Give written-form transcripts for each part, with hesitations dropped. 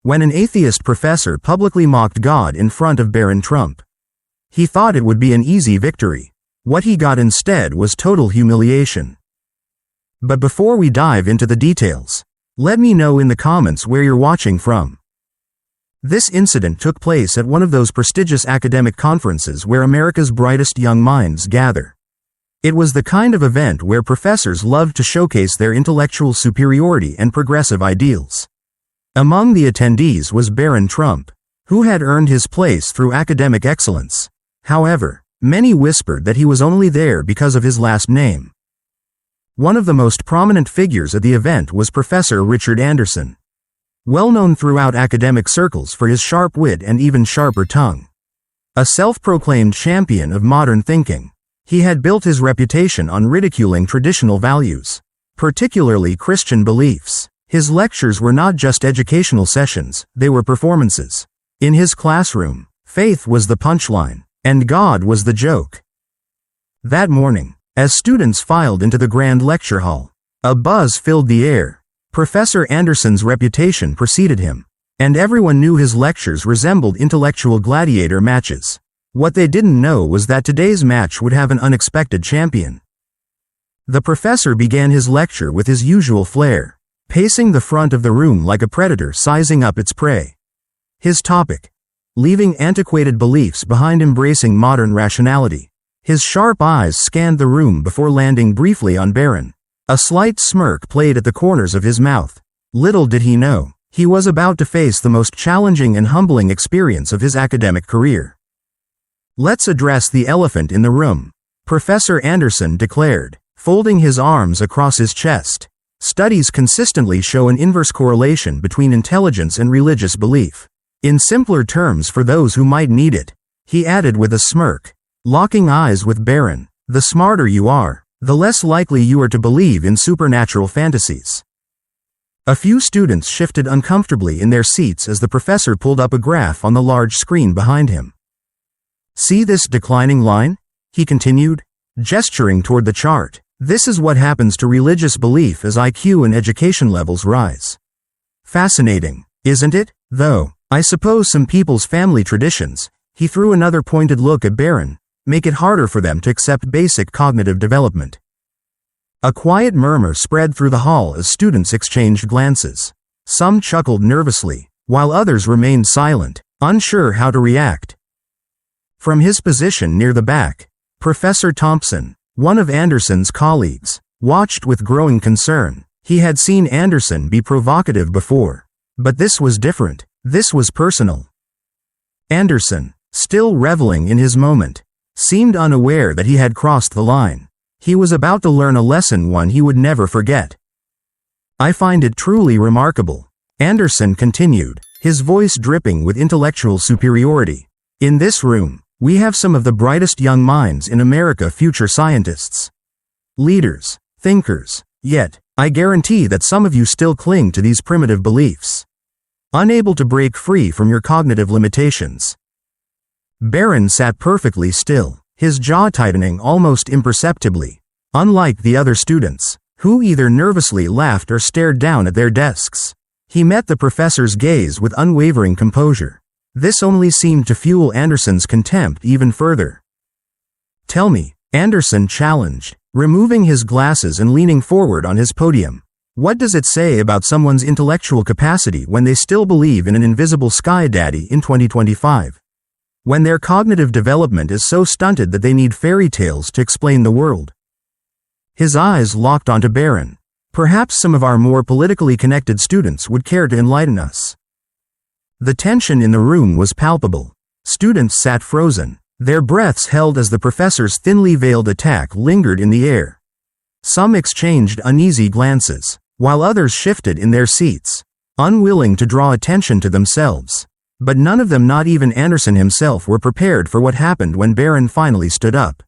when an atheist professor publicly mocked God in front of Barron Trump. He thought it would be an easy victory. What he got instead was total humiliation. But before we dive into the details, let me know in the comments where you're watching from. This incident took place at one of those prestigious academic conferences where America's brightest young minds gather. It was the kind of event where professors loved to showcase their intellectual superiority and progressive ideals. Among the attendees was Barron Trump, who had earned his place through academic excellence. However, many whispered that he was only there because of his last name. One of the most prominent figures at the event was Professor Richard Anderson, well known throughout academic circles for his sharp wit and even sharper tongue. A self-proclaimed champion of modern thinking, he had built his reputation on ridiculing traditional values, particularly Christian beliefs. His lectures were not just educational sessions, they were performances. In his classroom, faith was the punchline, and God was the joke. That morning, as students filed into the grand lecture hall, a buzz filled the air. Professor Anderson's reputation preceded him, and everyone knew his lectures resembled intellectual gladiator matches. What they didn't know was that today's match would have an unexpected champion. The professor began his lecture with his usual flair, pacing the front of the room like a predator sizing up its prey. His topic: leaving antiquated beliefs behind, embracing modern rationality. His sharp eyes scanned the room before landing briefly on Barron. A slight smirk played at the corners of his mouth. Little did he know, he was about to face the most challenging and humbling experience of his academic career. "Let's address the elephant in the room," Professor Anderson declared, folding his arms across his chest. "Studies consistently show an inverse correlation between intelligence and religious belief. In simpler terms for those who might need it," he added with a smirk, locking eyes with Barron, "the smarter you are, the less likely you are to believe in supernatural fantasies." A few students shifted uncomfortably in their seats as the professor pulled up a graph on the large screen behind him. "See this declining line?" he continued, gesturing toward the chart. "This is what happens to religious belief as IQ and education levels rise. Fascinating, isn't it? Though, I suppose some people's family traditions," he threw another pointed look at Barron, "make it harder for them to accept basic cognitive development." A quiet murmur spread through the hall as students exchanged glances. Some chuckled nervously, while others remained silent, unsure how to react. From his position near the back, Professor Thompson, one of Anderson's colleagues, watched with growing concern. He had seen Anderson be provocative before, but this was different. This was personal. Anderson, still reveling in his moment, seemed unaware that he had crossed the line. He was about to learn a lesson, one he would never forget. "I find it truly remarkable," Anderson continued, his voice dripping with intellectual superiority. "In this room, we have some of the brightest young minds in America, future scientists, leaders, thinkers. Yet, I guarantee that some of you still cling to these primitive beliefs, unable to break free from your cognitive limitations." Barron sat perfectly still, his jaw tightening almost imperceptibly, unlike the other students, who either nervously laughed or stared down at their desks. He met the professor's gaze with unwavering composure. This only seemed to fuel Anderson's contempt even further. "Tell me," Anderson challenged, removing his glasses and leaning forward on his podium, "what does it say about someone's intellectual capacity when they still believe in an invisible sky daddy in 2025? When their cognitive development is so stunted that they need fairy tales to explain the world?" His eyes locked onto Barron. "Perhaps some of our more politically connected students would care to enlighten us." The tension in the room was palpable. Students sat frozen, their breaths held as the professor's thinly veiled attack lingered in the air. Some exchanged uneasy glances, while others shifted in their seats, unwilling to draw attention to themselves. But none of them, not even Anderson himself, were prepared for what happened when Barron finally stood up.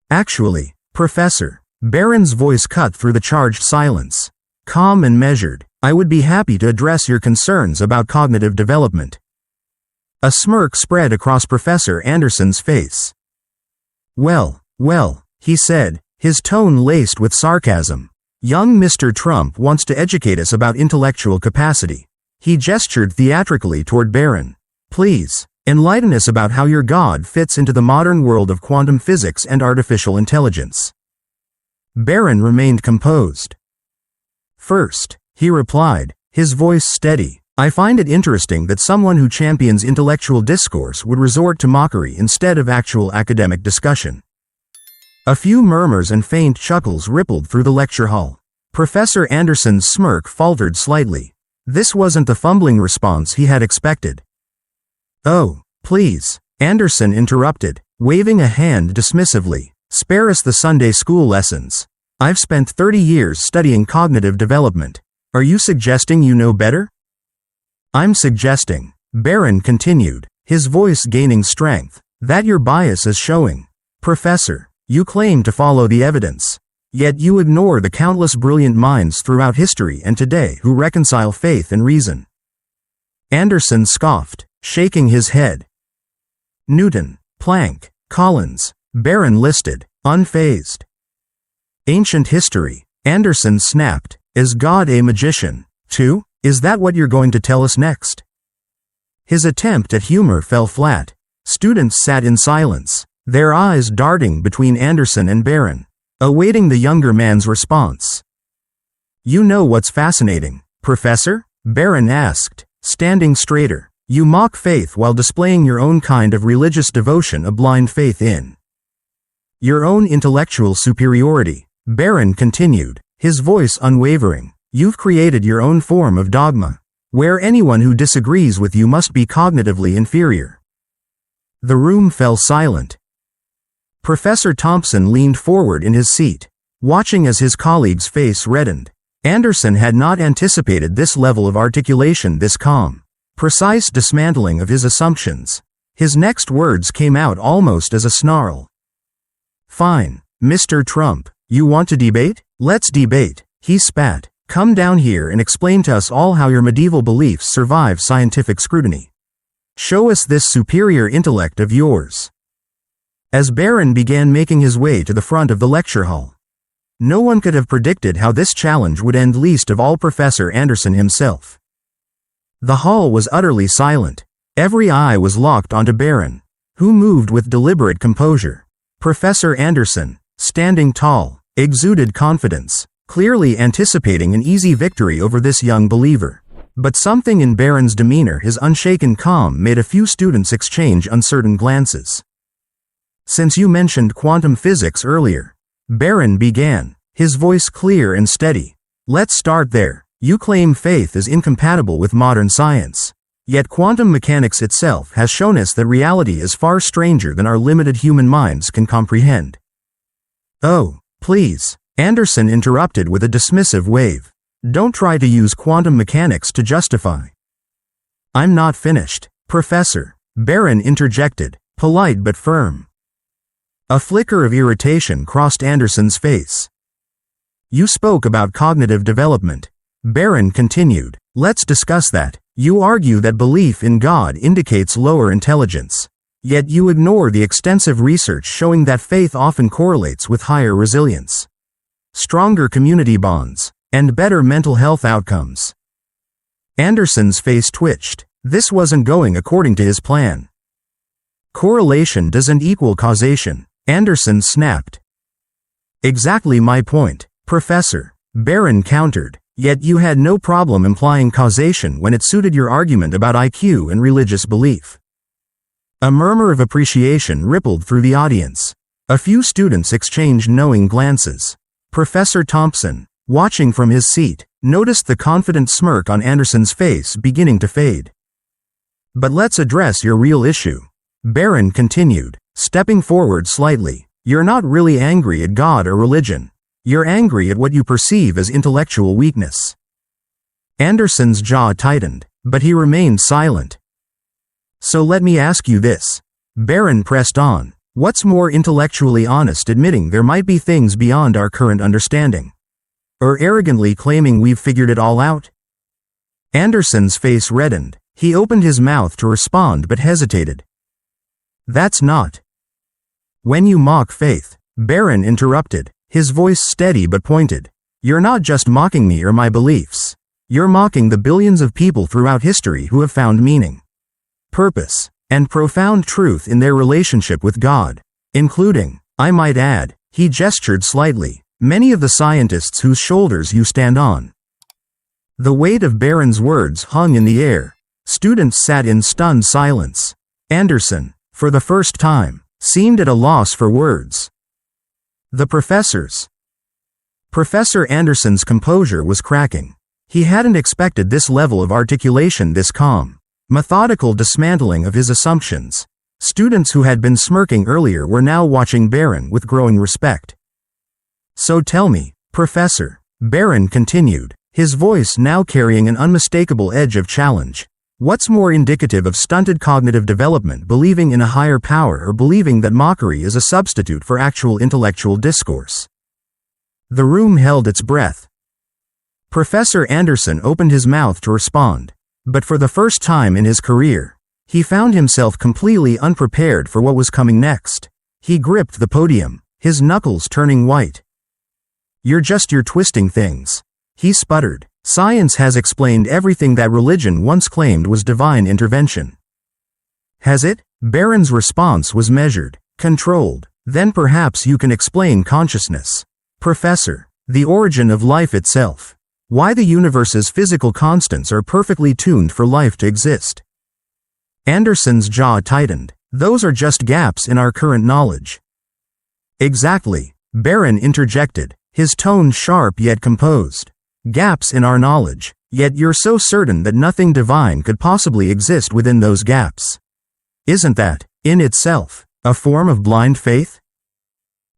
"Actually, Professor," Barron's voice cut through the charged silence, calm and measured, "I would be happy to address your concerns about cognitive development." A smirk spread across Professor Anderson's face. Well, he said, his tone laced with sarcasm. "Young Mr. Trump wants to educate us about intellectual capacity. He gestured theatrically toward Barron. Please, enlighten us about how your God fits into the modern world of quantum physics and artificial intelligence. Barron remained composed. First, he replied, his voice steady, I find it interesting that someone who champions intellectual discourse would resort to mockery instead of actual academic discussion. A few murmurs and faint chuckles rippled through the lecture hall. Professor Anderson's smirk faltered slightly. This wasn't the fumbling response he had expected. Oh, please, Anderson interrupted, waving a hand dismissively. Spare us the Sunday school lessons. I've spent 30 years studying cognitive development. Are you suggesting you know better? I'm suggesting, Barron continued, his voice gaining strength, that your bias is showing. Professor, you claim to follow the evidence. Yet you ignore the countless brilliant minds throughout history and today who reconcile faith and reason. Anderson scoffed, shaking his head. Newton, Planck, Collins, Barron listed, unfazed. Ancient history, Anderson snapped, is God a magician, too? Is that what you're going to tell us next? His attempt at humor fell flat. Students sat in silence, their eyes darting between Anderson and Barron, awaiting the younger man's response. You know what's fascinating, Professor? Barron asked, standing straighter. You mock faith while displaying your own kind of religious devotion, a blind faith in your own intellectual superiority. Barron continued, his voice unwavering. You've created your own form of dogma, where anyone who disagrees with you must be cognitively inferior. The room fell silent. Professor Thompson leaned forward in his seat, watching as his colleague's face reddened. Anderson had not anticipated this level of articulation, this calm, precise dismantling of his assumptions. His next words came out almost as a snarl. Fine, Mr. Trump, you want to debate? Let's debate, he spat. Come down here and explain to us all how your medieval beliefs survive scientific scrutiny. Show us this superior intellect of yours. As Barron began making his way to the front of the lecture hall, no one could have predicted how this challenge would end, least of all Professor Anderson himself. The hall was utterly silent. Every eye was locked onto Barron, who moved with deliberate composure. Professor Anderson, standing tall, exuded confidence, clearly anticipating an easy victory over this young believer. But something in Barron's demeanor, his unshaken calm, made a few students exchange uncertain glances. Since you mentioned quantum physics earlier, Barron began, his voice clear and steady. Let's start there. You claim faith is incompatible with modern science. Yet quantum mechanics itself has shown us that reality is far stranger than our limited human minds can comprehend. Oh, please, Anderson interrupted with a dismissive wave. Don't try to use quantum mechanics to justify. I'm not finished, Professor, Barron interjected, polite but firm. A flicker of irritation crossed Anderson's face. You spoke about cognitive development. Barron continued. Let's discuss that. You argue that belief in God indicates lower intelligence. Yet you ignore the extensive research showing that faith often correlates with higher resilience, stronger community bonds, and better mental health outcomes. Anderson's face twitched. This wasn't going according to his plan. Correlation doesn't equal causation, Anderson snapped. Exactly my point, Professor, Barron countered. Yet you had no problem implying causation when it suited your argument about IQ and religious belief. A murmur of appreciation rippled through the audience. A few students exchanged knowing glances. Professor Thompson, watching from his seat, noticed the confident smirk on Anderson's face beginning to fade. But let's address your real issue, Barron continued, stepping forward slightly. You're not really angry at God or religion. You're angry at what you perceive as intellectual weakness. Anderson's jaw tightened, but he remained silent. So let me ask you this. Barron pressed on. What's more intellectually honest, admitting there might be things beyond our current understanding? Or arrogantly claiming we've figured it all out? Anderson's face reddened. He opened his mouth to respond but hesitated. That's not. When you mock faith, Barron interrupted, his voice steady but pointed. You're not just mocking me or my beliefs. You're mocking the billions of people throughout history who have found meaning, purpose, and profound truth in their relationship with God, including, I might add, he gestured slightly, many of the scientists whose shoulders you stand on. The weight of Barron's words hung in the air. Students sat in stunned silence. Anderson, for the first time, seemed at a loss for words. The professors. Professor Anderson's composure was cracking. He hadn't expected this level of articulation, this calm, methodical dismantling of his assumptions. Students who had been smirking earlier were now watching Barron with growing respect. So tell me, Professor, Barron continued, his voice now carrying an unmistakable edge of challenge. What's more indicative of stunted cognitive development, believing in a higher power or believing that mockery is a substitute for actual intellectual discourse? The room held its breath. Professor Anderson opened his mouth to respond, but for the first time in his career, he found himself completely unprepared for what was coming next. He gripped the podium, his knuckles turning white. You're twisting things, he sputtered. Science has explained everything that religion once claimed was divine intervention. Has it? Barron's response was measured, controlled. Then perhaps you can explain consciousness. Professor, the origin of life itself. Why the universe's physical constants are perfectly tuned for life to exist. Anderson's jaw tightened. Those are just gaps in our current knowledge. Exactly, Barron interjected, his tone sharp yet composed. Gaps in our knowledge, yet you're so certain that nothing divine could possibly exist within those gaps. Isn't that, in itself, a form of blind faith?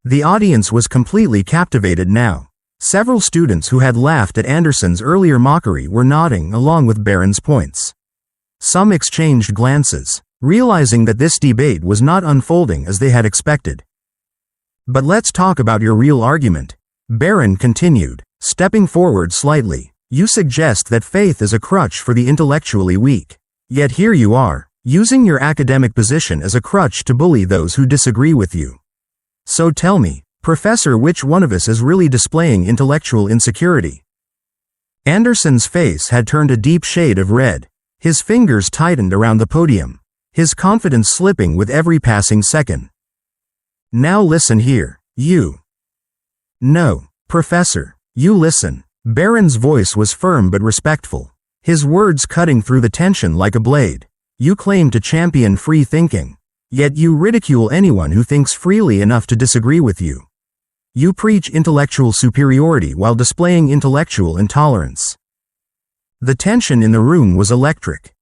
The audience was completely captivated now. Several students who had laughed at Anderson's earlier mockery were nodding along with Barron's points. Some exchanged glances, realizing that this debate was not unfolding as they had expected. But let's talk about your real argument, Barron continued, stepping forward slightly. You suggest that faith is a crutch for the intellectually weak. Yet here you are, using your academic position as a crutch to bully those who disagree with you. So tell me, Professor, which one of us is really displaying intellectual insecurity? Anderson's face had turned a deep shade of red. His fingers tightened around the podium, his confidence slipping with every passing second. Now listen here, you. No, Professor, you listen. Barron's voice was firm but respectful, his words cutting through the tension like a blade. You claim to champion free thinking, yet you ridicule anyone who thinks freely enough to disagree with you. You preach intellectual superiority while displaying intellectual intolerance. The tension in the room was electric.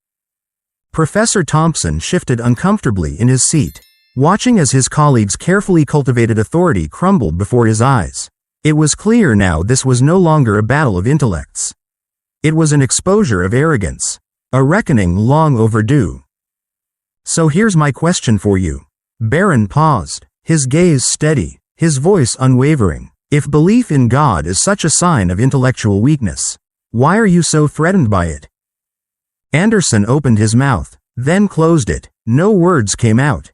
Professor Thompson shifted uncomfortably in his seat, watching as his colleagues' carefully cultivated authority crumbled before his eyes. It was clear now this was no longer a battle of intellects. It was an exposure of arrogance, a reckoning long overdue. So here's my question for you. Barron paused, his gaze steady, his voice unwavering. If belief in God is such a sign of intellectual weakness, why are you so threatened by it? Anderson opened his mouth, then closed it. No words came out.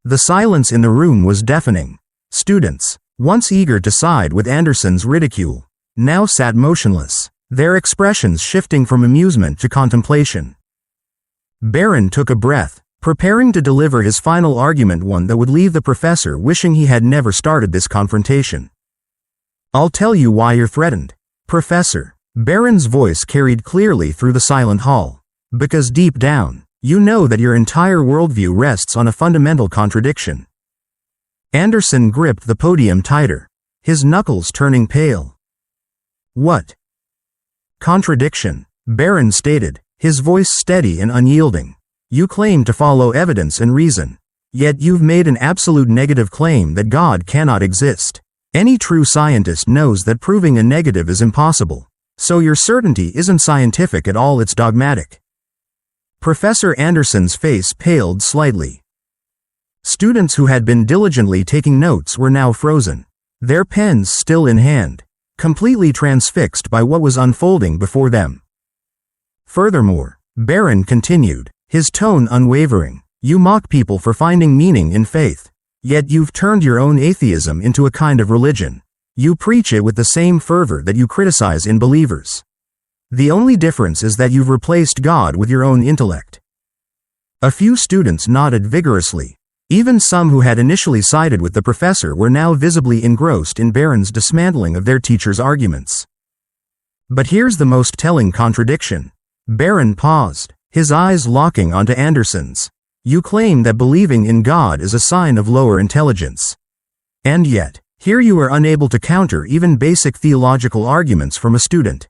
The silence in the room was deafening. Students, once eager to side with Anderson's ridicule, now sat motionless, their expressions shifting from amusement to contemplation. Barron took a breath, preparing to deliver his final argument, one that would leave the professor wishing he had never started this confrontation. I'll tell you why you're threatened, Professor. Barron's voice carried clearly through the silent hall. Because deep down, you know that your entire worldview rests on a fundamental contradiction. Anderson gripped the podium tighter, his knuckles turning pale. What contradiction? Barron stated, his voice steady and unyielding. You claim to follow evidence and reason, yet you've made an absolute negative claim that God cannot exist. Any true scientist knows that proving a negative is impossible, so your certainty isn't scientific at all, it's dogmatic. Professor Anderson's face paled slightly. Students who had been diligently taking notes were now frozen, their pens still in hand, completely transfixed by what was unfolding before them. Furthermore, Barron continued, his tone unwavering, you mock people for finding meaning in faith, yet you've turned your own atheism into a kind of religion. You preach it with the same fervor that you criticize in believers. The only difference is that you've replaced God with your own intellect." A few students nodded vigorously. Even some who had initially sided with the professor were now visibly engrossed in Barron's dismantling of their teacher's arguments. But here's the most telling contradiction. Barron paused, his eyes locking onto Anderson's. "You claim that believing in God is a sign of lower intelligence. And yet, here you are unable to counter even basic theological arguments from a student.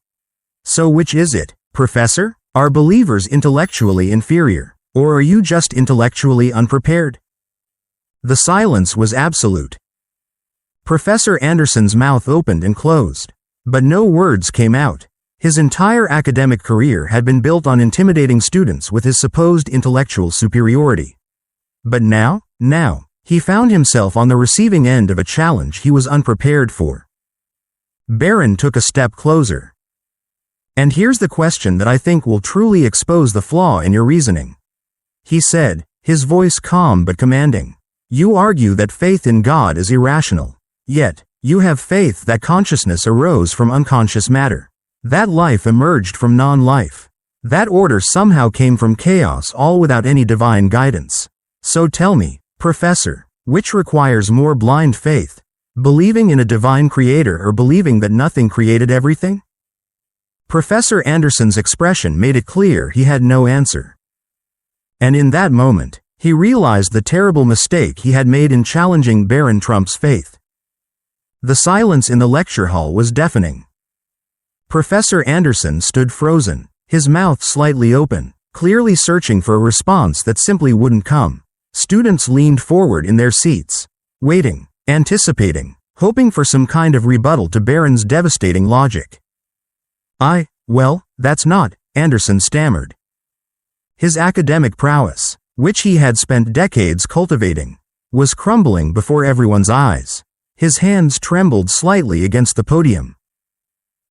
So which is it, Professor? Are believers intellectually inferior, or are you just intellectually unprepared?" The silence was absolute. Professor Anderson's mouth opened and closed, but no words came out. His entire academic career had been built on intimidating students with his supposed intellectual superiority. But now, he found himself on the receiving end of a challenge he was unprepared for. Barron took a step closer. "And here's the question that I think will truly expose the flaw in your reasoning," he said, his voice calm but commanding. "You argue that faith in God is irrational. Yet, you have faith that consciousness arose from unconscious matter. That life emerged from non-life. That order somehow came from chaos, all without any divine guidance. So tell me, Professor, which requires more blind faith, believing in a divine creator or believing that nothing created everything?" Professor Anderson's expression made it clear he had no answer. And in that moment, he realized the terrible mistake he had made in challenging Barron Trump's faith. The silence in the lecture hall was deafening. Professor Anderson stood frozen, his mouth slightly open, clearly searching for a response that simply wouldn't come. Students leaned forward in their seats, waiting, anticipating, hoping for some kind of rebuttal to Barron's devastating logic. Well, that's not," Anderson stammered. His academic prowess, which he had spent decades cultivating, was crumbling before everyone's eyes. His hands trembled slightly against the podium.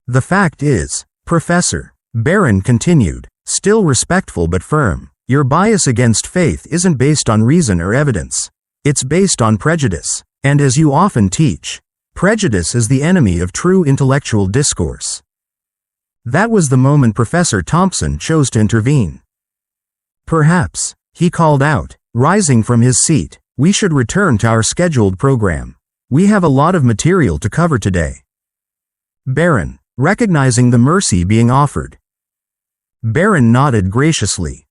"The fact is, Professor," Barron continued, still respectful but firm, "your bias against faith isn't based on reason or evidence. It's based on prejudice. And as you often teach, prejudice is the enemy of true intellectual discourse." That was the moment Professor Thompson chose to intervene. "Perhaps," he called out, rising from his seat, "we should return to our scheduled program. We have a lot of material to cover today." Barron, recognizing the mercy being offered. Barron nodded graciously.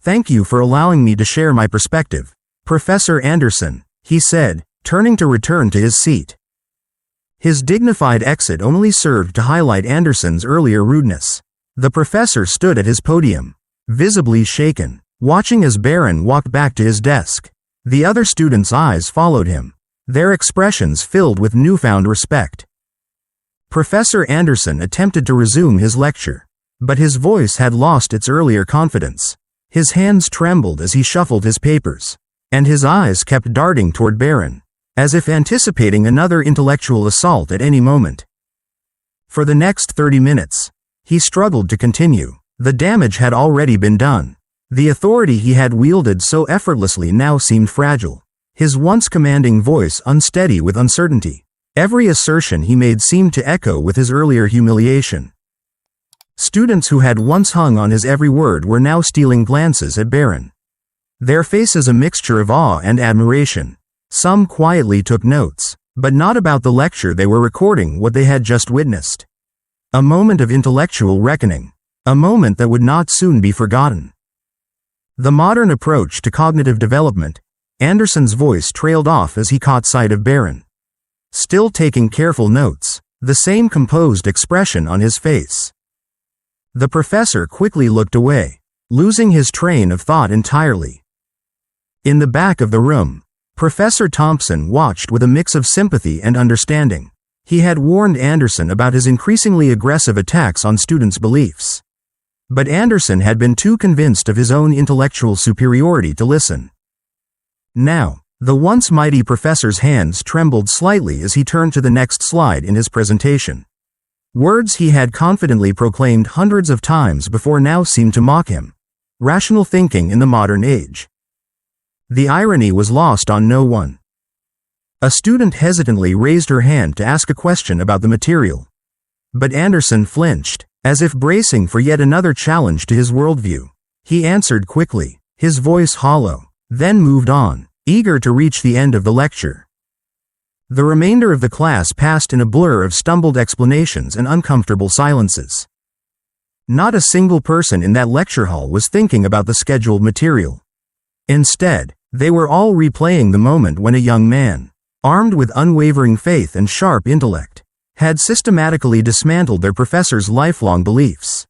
"Thank you for allowing me to share my perspective, Professor Anderson," he said, turning to return to his seat. His dignified exit only served to highlight Anderson's earlier rudeness. The professor stood at his podium, visibly shaken, watching as Barron walked back to his desk. The other students' eyes followed him, their expressions filled with newfound respect. Professor Anderson attempted to resume his lecture, but his voice had lost its earlier confidence. His hands trembled as he shuffled his papers, and his eyes kept darting toward Barron, as if anticipating another intellectual assault at any moment. For the next 30 minutes, he struggled to continue. The damage had already been done. The authority he had wielded so effortlessly now seemed fragile, his once commanding voice unsteady with uncertainty. Every assertion he made seemed to echo with his earlier humiliation. Students who had once hung on his every word were now stealing glances at Barron, their faces a mixture of awe and admiration. Some quietly took notes, but not about the lecture. They were recording what they had just witnessed. A moment of intellectual reckoning. A moment that would not soon be forgotten. The modern approach to cognitive development. Anderson's voice trailed off as he caught sight of Barron, still taking careful notes, the same composed expression on his face. The professor quickly looked away, losing his train of thought entirely. In the back of the room, Professor Thompson watched with a mix of sympathy and understanding. He had warned Anderson about his increasingly aggressive attacks on students' beliefs. But Anderson had been too convinced of his own intellectual superiority to listen. Now, the once mighty professor's hands trembled slightly as he turned to the next slide in his presentation. Words he had confidently proclaimed hundreds of times before now seemed to mock him. Rational thinking in the modern age. The irony was lost on no one. A student hesitantly raised her hand to ask a question about the material. But Anderson flinched, As if bracing for yet another challenge to his worldview, he answered quickly, his voice hollow, then moved on, eager to reach the end of the lecture. The remainder of the class passed in a blur of stumbled explanations and uncomfortable silences. Not a single person in that lecture hall was thinking about the scheduled material. Instead, they were all replaying the moment when a young man, armed with unwavering faith and sharp intellect, had systematically dismantled their professor's lifelong beliefs.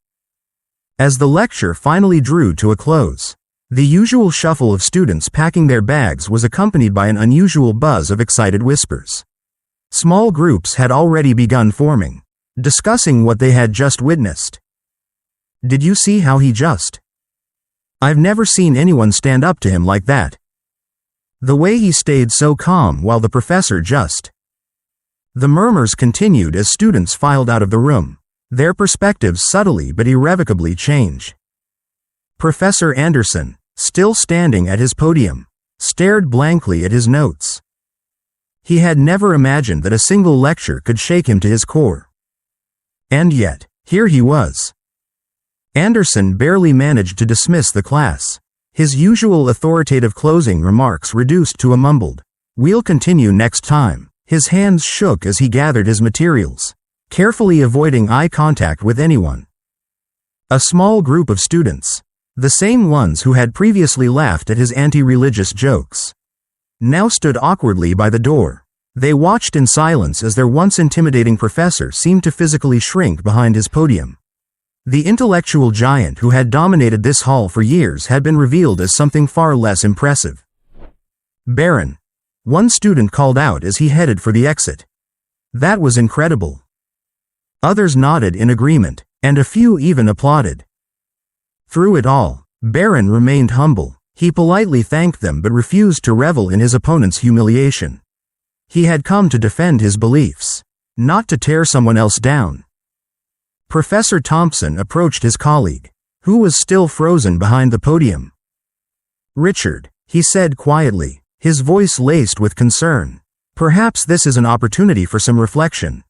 As the lecture finally drew to a close, the usual shuffle of students packing their bags was accompanied by an unusual buzz of excited whispers. Small groups had already begun forming, discussing what they had just witnessed. "Did you see how he just? I've never seen anyone stand up to him like that. The way he stayed so calm while the professor just..." The murmurs continued as students filed out of the room, their perspectives subtly but irrevocably changed. Professor Anderson, still standing at his podium, stared blankly at his notes. He had never imagined that a single lecture could shake him to his core. And yet, here he was. Anderson barely managed to dismiss the class, his usual authoritative closing remarks reduced to a mumbled, "We'll continue next time." His hands shook as he gathered his materials, carefully avoiding eye contact with anyone. A small group of students, the same ones who had previously laughed at his anti-religious jokes, now stood awkwardly by the door. They watched in silence as their once intimidating professor seemed to physically shrink behind his podium. The intellectual giant who had dominated this hall for years had been revealed as something far less impressive. "Barron," one student called out as he headed for the exit. "That was incredible." Others nodded in agreement, and a few even applauded. Through it all, Barron remained humble. He politely thanked them but refused to revel in his opponent's humiliation. He had come to defend his beliefs, not to tear someone else down. Professor Thompson approached his colleague, who was still frozen behind the podium. "Richard," he said quietly, his voice laced with concern, "perhaps this is an opportunity for some reflection."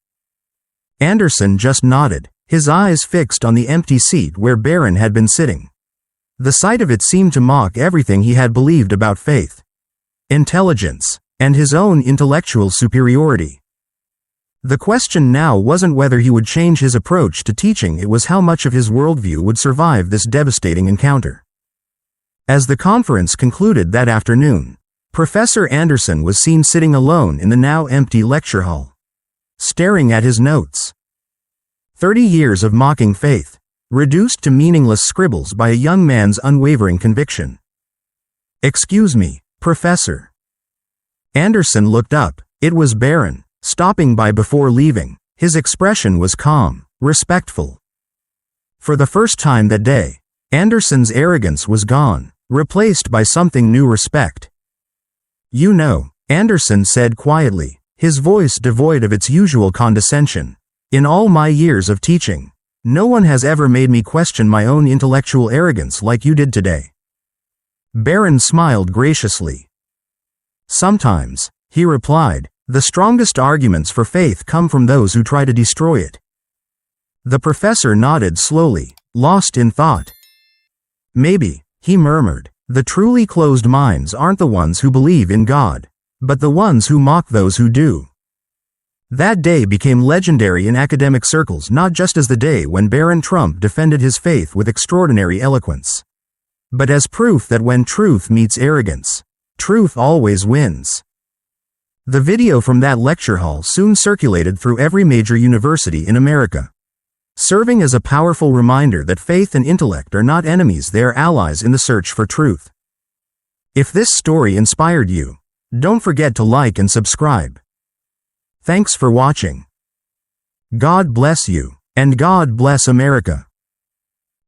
Anderson just nodded, his eyes fixed on the empty seat where Barron had been sitting. The sight of it seemed to mock everything he had believed about faith, intelligence, and his own intellectual superiority. The question now wasn't whether he would change his approach to teaching, it was how much of his worldview would survive this devastating encounter. As the conference concluded that afternoon, Professor Anderson was seen sitting alone in the now empty lecture hall, staring at his notes. 30 years of mocking faith, reduced to meaningless scribbles by a young man's unwavering conviction. "Excuse me, Professor." Anderson looked up. It was Barron, stopping by before leaving. His expression was calm, respectful. For the first time that day, Anderson's arrogance was gone, replaced by something new: respect. "You know," Anderson said quietly, his voice devoid of its usual condescension, "in all my years of teaching, no one has ever made me question my own intellectual arrogance like you did today." Barron smiled graciously. "Sometimes," he replied, "the strongest arguments for faith come from those who try to destroy it." The professor nodded slowly, lost in thought. "Maybe," he murmured, "the truly closed minds aren't the ones who believe in God, but the ones who mock those who do." That day became legendary in academic circles not just as the day when Barron Trump defended his faith with extraordinary eloquence, but as proof that when truth meets arrogance, truth always wins. The video from that lecture hall soon circulated through every major university in America, serving as a powerful reminder that faith and intellect are not enemies, they are allies in the search for truth. If this story inspired you, don't forget to like and subscribe. Thanks for watching. God bless you, and God bless America.